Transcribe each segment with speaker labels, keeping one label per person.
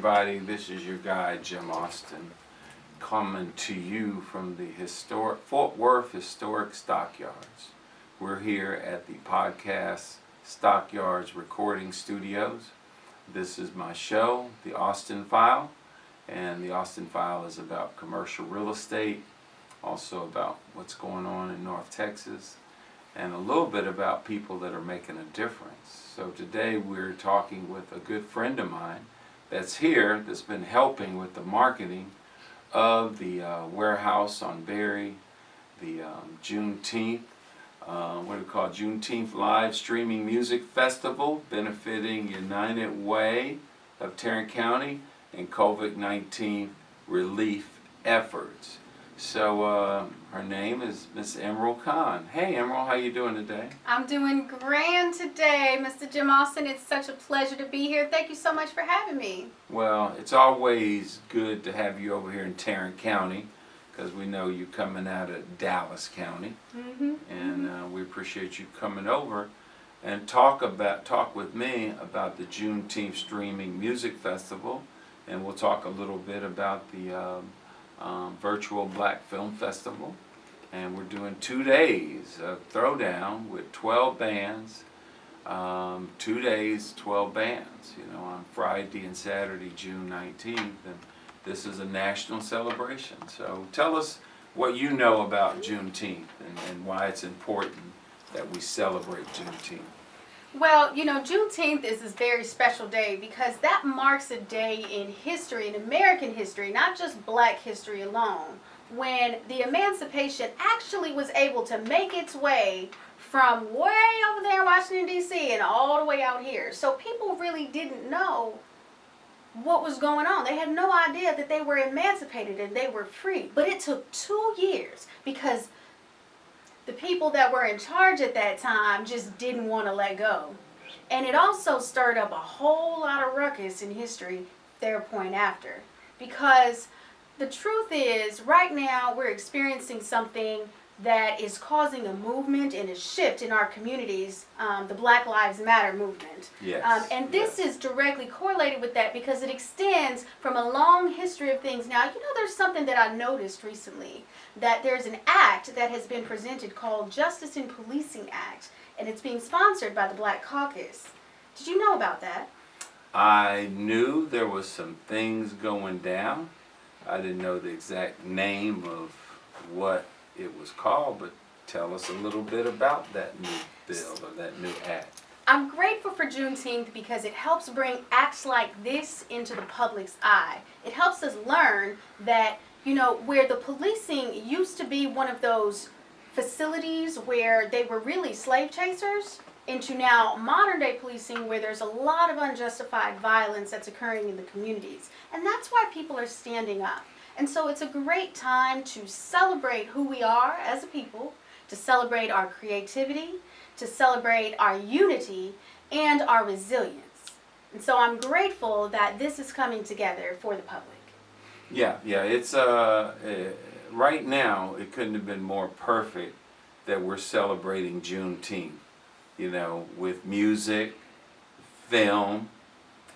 Speaker 1: Everybody, this is your guy Jim Austin coming to you from the historic Fort Worth Historic Stockyards. We're here at the podcast Stockyards Recording Studios. This is my show, The Austin File, and The Austin File is about commercial real estate, also about what's going on in North Texas, and a little bit about people that are making a difference. So today we're talking with a good friend of mine that's here, that's been helping with the marketing of the warehouse on Berry, the Juneteenth, Juneteenth live streaming music festival benefiting United Way of Tarrant County and COVID-19 relief efforts. So her name is Miss Emeril Kahn. Hey Emeril, how you doing today?
Speaker 2: I'm doing grand today, Mr. Jim Austin. It's such a pleasure to be here. Thank you so much for having me.
Speaker 1: Well, it's always good to have you over here in Tarrant County because we know you coming out of Dallas County, and we appreciate you coming over and talk with me about the Juneteenth Streaming Music Festival, and we'll talk a little bit about the virtual Black Film Festival, and we're doing 2 days of throwdown with 12 bands, 2 days, 12 bands, on Friday and Saturday, June 19th, and this is a national celebration. So tell us what you know about Juneteenth and why it's important that we celebrate Juneteenth.
Speaker 2: Well, Juneteenth is this very special day because that marks a day in history, in American history, not just Black history alone, when the emancipation actually was able to make its way from way over there in Washington, D.C. and all the way out here. So people really didn't know what was going on. They had no idea that they were emancipated and they were free. But it took 2 years because the people that were in charge at that time just didn't want to let go. And it also stirred up a whole lot of ruckus in history thereafter after. Because the truth is, right now we're experiencing something that is causing a movement and a shift in our communities, the Black Lives Matter movement.
Speaker 1: Yes.
Speaker 2: And this is directly correlated with that because it extends from a long history of things. Now, there's something that I noticed recently, that there's an act that has been presented called Justice in Policing Act, and it's being sponsored by the Black Caucus. Did you know about that?
Speaker 1: I knew there was some things going down. I didn't know the exact name of what it was called, but tell us a little bit about that new bill or that new act.
Speaker 2: I'm grateful for Juneteenth because it helps bring acts like this into the public's eye. It helps us learn that, where the policing used to be one of those facilities where they were really slave chasers, into now modern day policing where there's a lot of unjustified violence that's occurring in the communities. And that's why people are standing up. And so it's a great time to celebrate who we are as a people, to celebrate our creativity, to celebrate our unity, and our resilience. And so I'm grateful that this is coming together for the public.
Speaker 1: Yeah, it's right now it couldn't have been more perfect that we're celebrating Juneteenth, with music, film,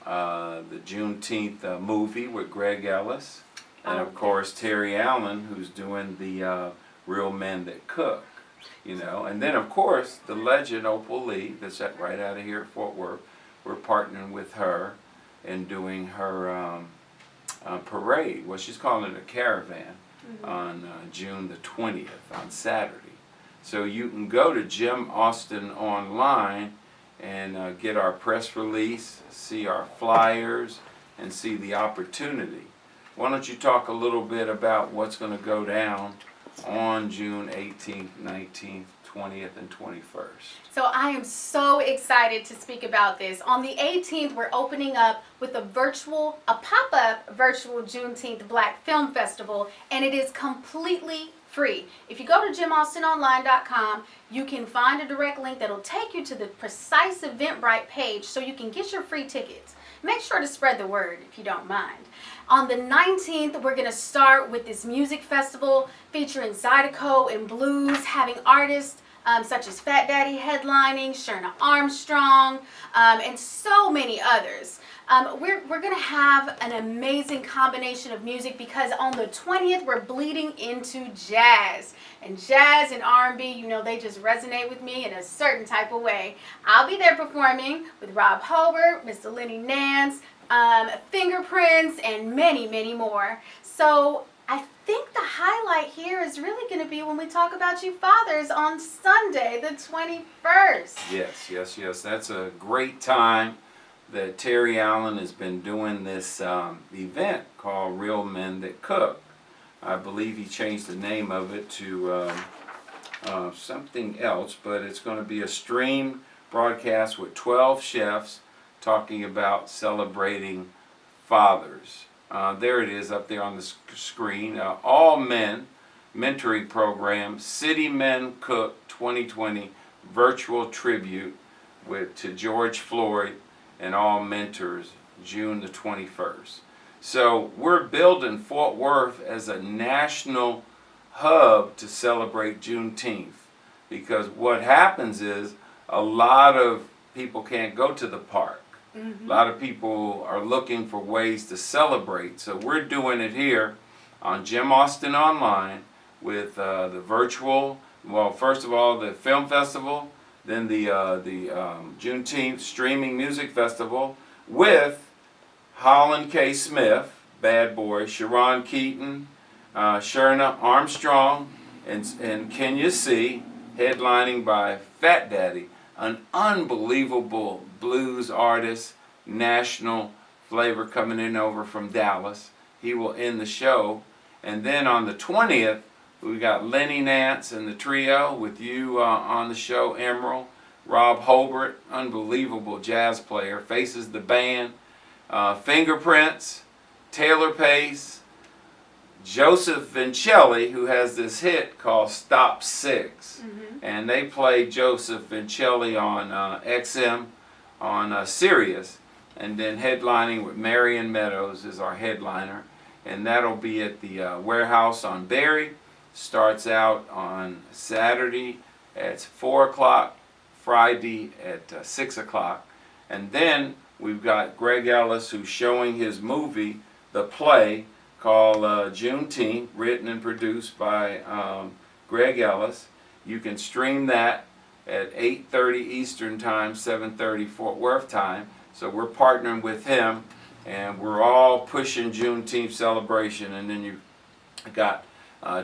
Speaker 1: the Juneteenth movie with Greg Ellis, and of course Terry Allen, who's doing the Real Men That Cook, and then of course the legend Opal Lee, that's right out of here at Fort Worth. We're partnering with her in doing her parade. Well, she's calling it a caravan on June the 20th on Saturday. So you can go to Jim Austin online and get our press release, see our flyers, and see the opportunity. Why don't you talk a little bit about what's going to go down on June 18th, 19th, 20th, and 21st?
Speaker 2: So I am so excited to speak about this. On the 18th, we're opening up with a pop-up virtual Juneteenth Black Film Festival, and it is completely free. If you go to jimaustinonline.com, you can find a direct link that'll take you to the precise Eventbrite page so you can get your free tickets. Make sure to spread the word if you don't mind. On the 19th, we're going to start with this music festival featuring Zydeco and blues, having artists such as Fat Daddy headlining, Sherna Armstrong, and so many others. We're going to have an amazing combination of music because on the 20th we're bleeding into jazz. And jazz and R&B, you know, they just resonate with me in a certain type of way. I'll be there performing with Rob Hobart, Mr. Lenny Nance, Fingerprints, and many, many more. So I think the highlight here is really going to be when we talk about you fathers on Sunday, the 21st.
Speaker 1: Yes. That's a great time that Terry Allen has been doing this event called Real Men That Cook. I believe he changed the name of it to something else, but it's going to be a stream broadcast with 12 chefs talking about celebrating fathers. There it is up there on the screen. All Men Mentoring Program, City Men Cook 2020 virtual tribute to George Floyd and all mentors, June the 21st. So we're building Fort Worth as a national hub to celebrate Juneteenth, because what happens is a lot of people can't go to the park. A lot of people are looking for ways to celebrate. So we're doing it here on Jim Austin Online with the virtual, well, first of all, the film festival, then the Juneteenth Streaming Music Festival with Holland K. Smith, Bad Boy, Sharon Keaton, Sherna Armstrong, and Kenya C., headlining by Fat Daddy, an unbelievable blues artist, national flavor coming in over from Dallas. He will end the show. And then on the 20th, we got Lenny Nance and the trio with you on the show, Emeril. Rob Hobart, unbelievable jazz player, faces the band. Fingerprints, Taylor Pace, Joseph Vincelli, who has this hit called Stop 6. And they play Joseph Vincelli on XM, on Sirius. And then headlining with Marion Meadows is our headliner. And that'll be at the Warehouse on Berry. Starts out on Saturday at 4 o'clock, Friday at 6 o'clock. And then we've got Greg Ellis, who's showing his movie, the play, called Juneteenth, written and produced by Greg Ellis. You can stream that at 8:30 Eastern Time, 7:30 Fort Worth time. So we're partnering with him, and we're all pushing Juneteenth Celebration. And then you've got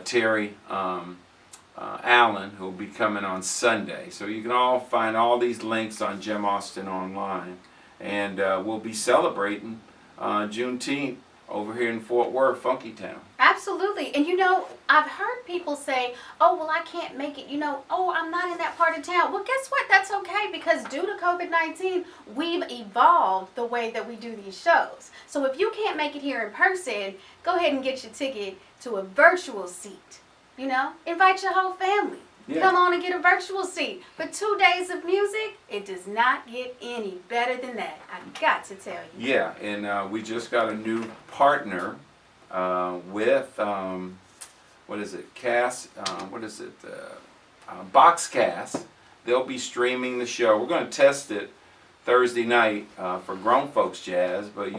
Speaker 1: Terry Allen, who will be coming on Sunday. So you can all find all these links on Jim Austin Online. And we'll be celebrating Juneteenth over here in Fort Worth, Funky Town.
Speaker 2: Absolutely. And you know, I've heard people say, oh, well, I can't make it. You know, oh, I'm not in that part of town. Well, guess what? That's okay, because due to COVID-19, we've evolved the way that we do these shows. So if you can't make it here in person, go ahead and get your ticket to a virtual seat. You know, invite your whole family.
Speaker 1: Yeah.
Speaker 2: Come on and get a virtual seat. For 2 days of music, it does not get any better than that. I got to tell you.
Speaker 1: Yeah, and we just got a new partner with, what is it, Boxcast. They'll be streaming the show. We're going to test it Thursday night for Grown Folks Jazz, but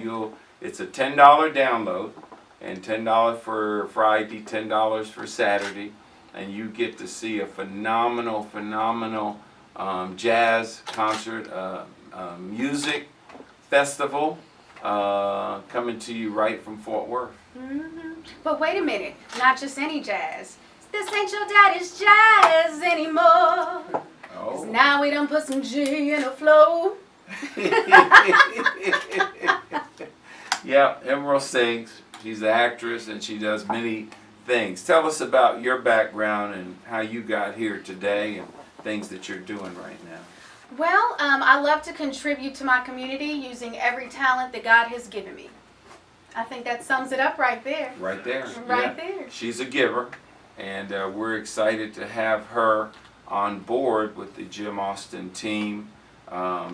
Speaker 1: it's a $10 download, and $10 for Friday, $10 for Saturday. And you get to see a phenomenal jazz concert, music festival coming to you right from Fort Worth.
Speaker 2: But wait a minute, not just any jazz. This ain't your daddy's jazz anymore.
Speaker 1: Oh.
Speaker 2: Now we done put some G in the flow.
Speaker 1: Yeah, Emeril sings. She's an actress and she does many things. Tell us about your background and how you got here today and things that you're doing right now.
Speaker 2: Well, I love to contribute to my community using every talent that God has given me. I think that sums it up right there.
Speaker 1: Right there.
Speaker 2: Right there.
Speaker 1: She's a giver, and we're excited to have her on board with the Jim Austin team,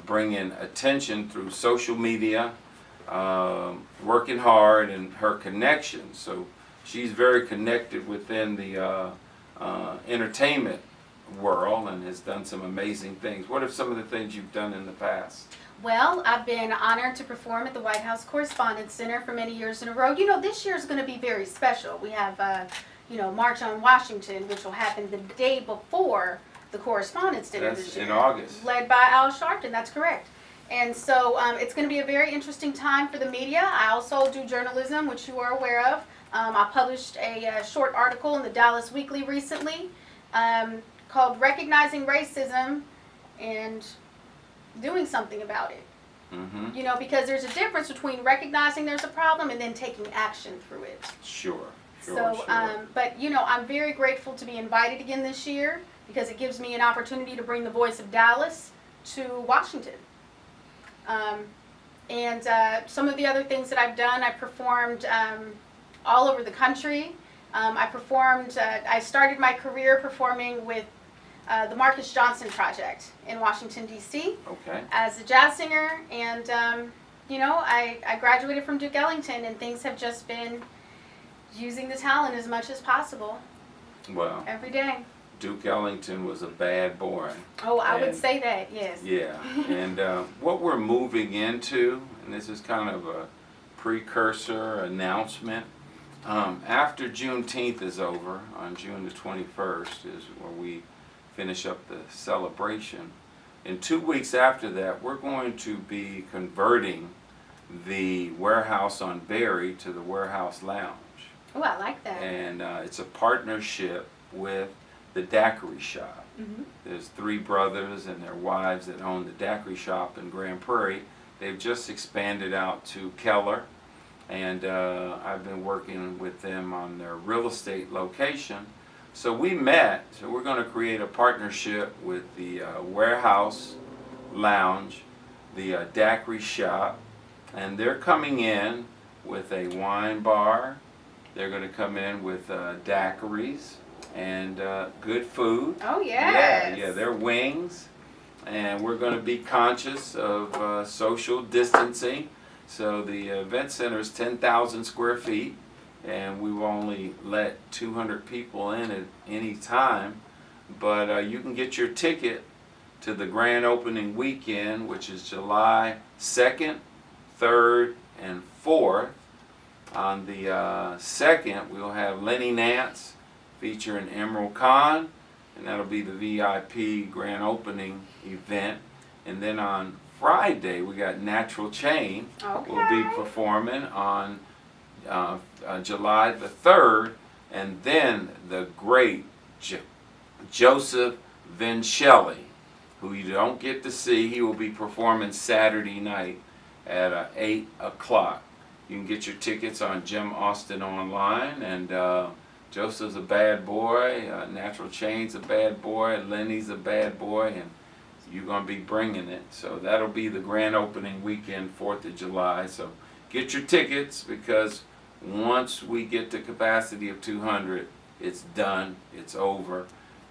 Speaker 1: bringing attention through social media, working hard, and her connections. So she's very connected within the entertainment world and has done some amazing things. What are some of the things you've done in the past?
Speaker 2: Well, I've been honored to perform at the White House Correspondents Center for many years in a row. This year is going to be very special. We have, March on Washington, which will happen the day before the Correspondents' Dinner
Speaker 1: That's
Speaker 2: this year.
Speaker 1: in August.
Speaker 2: Led by Al Sharpton, that's correct. And so it's going to be a very interesting time for the media. I also do journalism, which you are aware of. I published a short article in the Dallas Weekly recently called Recognizing Racism and Doing Something About It.
Speaker 1: Mm-hmm.
Speaker 2: Because there's a difference between recognizing there's a problem and then taking action through it.
Speaker 1: Sure.
Speaker 2: So, but I'm very grateful to be invited again this year because it gives me an opportunity to bring the voice of Dallas to Washington. And some of the other things that I've done, I performed all over the country. I started my career performing with the Marcus Johnson Project in Washington, D.C.
Speaker 1: Okay.
Speaker 2: As a jazz singer. And, I graduated from Duke Ellington, and things have just been using the talent as much as possible.
Speaker 1: Well,
Speaker 2: every day.
Speaker 1: Duke Ellington was a bad boy.
Speaker 2: Oh, I would say that, yes.
Speaker 1: Yeah, and what we're moving into, and this is kind of a precursor announcement, after Juneteenth is over, on June the 21st is where we finish up the celebration. In 2 weeks after that, we're going to be converting the warehouse on Berry to the Warehouse Lounge.
Speaker 2: Oh, I like that.
Speaker 1: And it's a partnership with the Daiquiri Shop.
Speaker 2: Mm-hmm.
Speaker 1: There's 3 brothers and their wives that own the Daiquiri Shop in Grand Prairie. They've just expanded out to Keller, and I've been working with them on their real estate location. So we met, so we're going to create a partnership with the Warehouse Lounge, the Daiquiri Shop, and they're coming in with a wine bar. They're going to come in with daiquiris and good food.
Speaker 2: Oh, yes.
Speaker 1: Yeah, they're wings. And we're going to be conscious of social distancing. So the event center is 10,000 square feet, and we will only let 200 people in at any time. But you can get your ticket to the grand opening weekend, which is July 2nd, 3rd, and 4th. On the 2nd, we'll have Lenny Nance featuring Emeril Kahn, and that'll be the VIP grand opening event. And then on Friday, we got Natural Chain.
Speaker 2: Okay.
Speaker 1: Will be performing on July the 3rd, and then the great Joseph Vincelli, who you don't get to see. He will be performing Saturday night at 8 o'clock. You can get your tickets on Jim Austin online, and Joseph's a bad boy, Natural Chain's a bad boy, Lenny's a bad boy, and you're going to be bringing it. So that'll be the grand opening weekend, 4th of July. So get your tickets, because once we get to capacity of 200, it's done, it's over.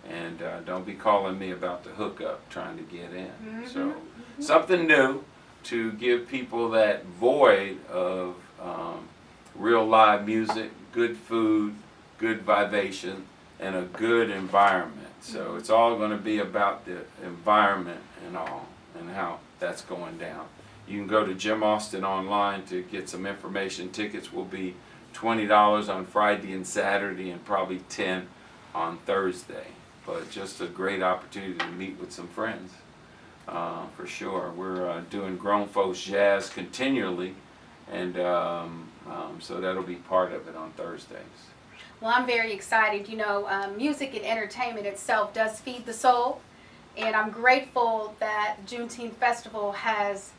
Speaker 1: And don't be calling me about the hookup trying to get in.
Speaker 2: Mm-hmm.
Speaker 1: So something new to give people that void of real live music, good food, good vibration, and a good environment. So it's all going to be about the environment and all, and how that's going down. You can go to Jim Austin online to get some information. Tickets will be $20 on Friday and Saturday, and probably $10 on Thursday. But just a great opportunity to meet with some friends, for sure. We're doing grown folks jazz continually, and so that'll be part of it on Thursdays.
Speaker 2: Well, I'm very excited. Music and entertainment itself does feed the soul, and I'm grateful that Juneteenth Festival has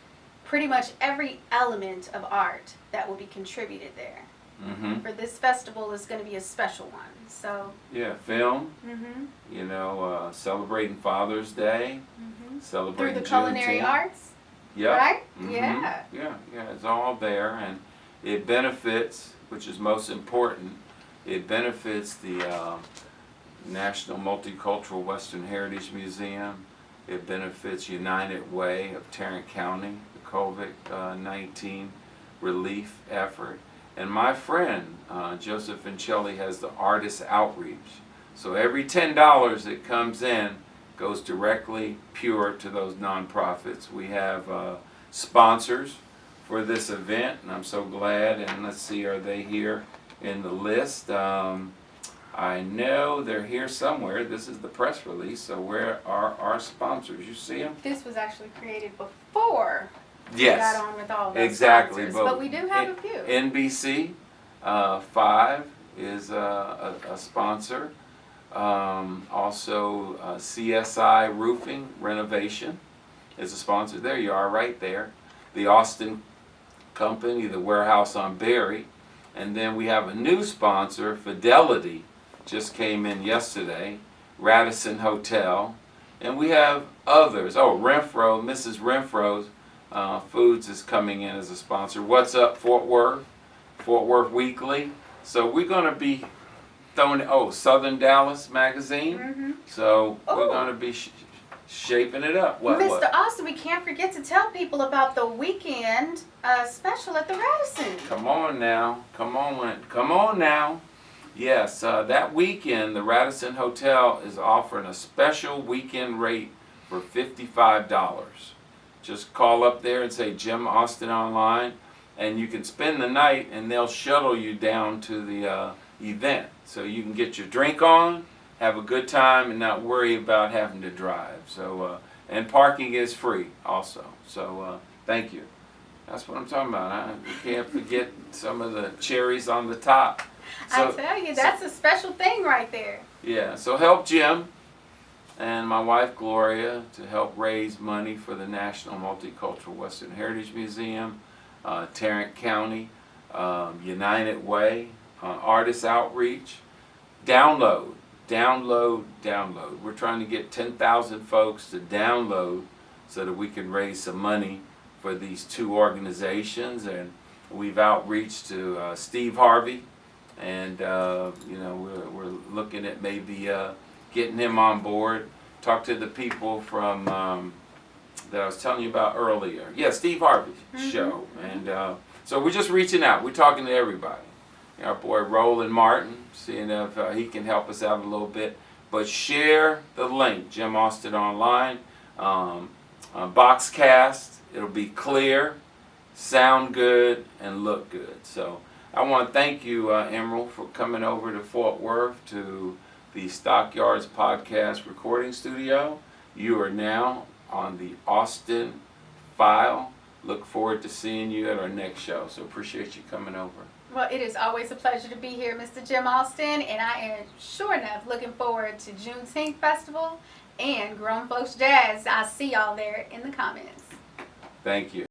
Speaker 2: pretty much every element of art that will be contributed there.
Speaker 1: Mm-hmm.
Speaker 2: For this festival is going to be a special one. So
Speaker 1: yeah, film.
Speaker 2: Mm-hmm.
Speaker 1: Celebrating Father's Day,
Speaker 2: Mm-hmm.
Speaker 1: celebrating
Speaker 2: Through the culinary
Speaker 1: Juneteenth.
Speaker 2: arts,
Speaker 1: Yep.
Speaker 2: right?
Speaker 1: Mhm.
Speaker 2: Yeah.
Speaker 1: Yeah, it's all there, and it benefits, which is most important, it benefits the National Multicultural Western Heritage Museum. It benefits United Way of Tarrant County, the COVID-19 relief effort. And my friend, Joseph Vincelli, has the Artist Outreach. So every $10 that comes in goes directly pure to those nonprofits. We have sponsors for this event, and I'm so glad. And let's see, are they here in the list? I know they're here somewhere. This is the press release. So where are our sponsors? You see them?
Speaker 2: This was actually created before
Speaker 1: Yes.
Speaker 2: we got on with all those
Speaker 1: Exactly.
Speaker 2: sponsors, but we do have a few.
Speaker 1: NBC 5 is a sponsor. Also, CSI Roofing Renovation is a sponsor. There you are, right there. The Austin Company, the warehouse on Berry. And then we have a new sponsor, Fidelity, just came in yesterday, Radisson Hotel. And we have others. Oh, Renfro, Mrs. Renfro's Foods is coming in as a sponsor. What's Up Fort Worth? Fort Worth Weekly. So we're going to be throwing, Southern Dallas Magazine.
Speaker 2: Mm-hmm.
Speaker 1: So we're going to be shaping it up.
Speaker 2: Mr. Austin, we can't forget to tell people about the weekend special at the Radisson.
Speaker 1: Come on now. Come on now. Yes, that weekend, the Radisson Hotel is offering a special weekend rate for $55. Just call up there and say Jim Austin Online, and you can spend the night, and they'll shuttle you down to the event. So you can get your drink on, have a good time, and not worry about having to drive. So, and parking is free also. So, thank you. That's what I'm talking about. We can't forget some of the cherries on the top. So,
Speaker 2: I tell you, that's a special thing right there.
Speaker 1: Yeah, so help Jim and my wife Gloria to help raise money for the National Multicultural Western Heritage Museum, Tarrant County, United Way, Artist Outreach. Download. We're trying to get 10,000 folks to download so that we can raise some money for these two organizations. And we've outreached to Steve Harvey, and we're looking at maybe getting him on board. Talk to the people from that I was telling you about earlier. Yeah, Steve Harvey's show. And so we're just reaching out. We're talking to everybody. Our boy Roland Martin, seeing if he can help us out a little bit. But share the link, Jim Austin Online, Boxcast. It'll be clear, sound good, and look good. So I want to thank you, Emeril, for coming over to Fort Worth to the Stockyards Podcast recording studio. You are now on the Austin File. Look forward to seeing you at our next show. So appreciate you coming over.
Speaker 2: Well, it is always a pleasure to be here, Mr. Jim Austin, and I am sure enough looking forward to Juneteenth Festival and Grown Folks Jazz. I'll see y'all there in the comments.
Speaker 1: Thank you.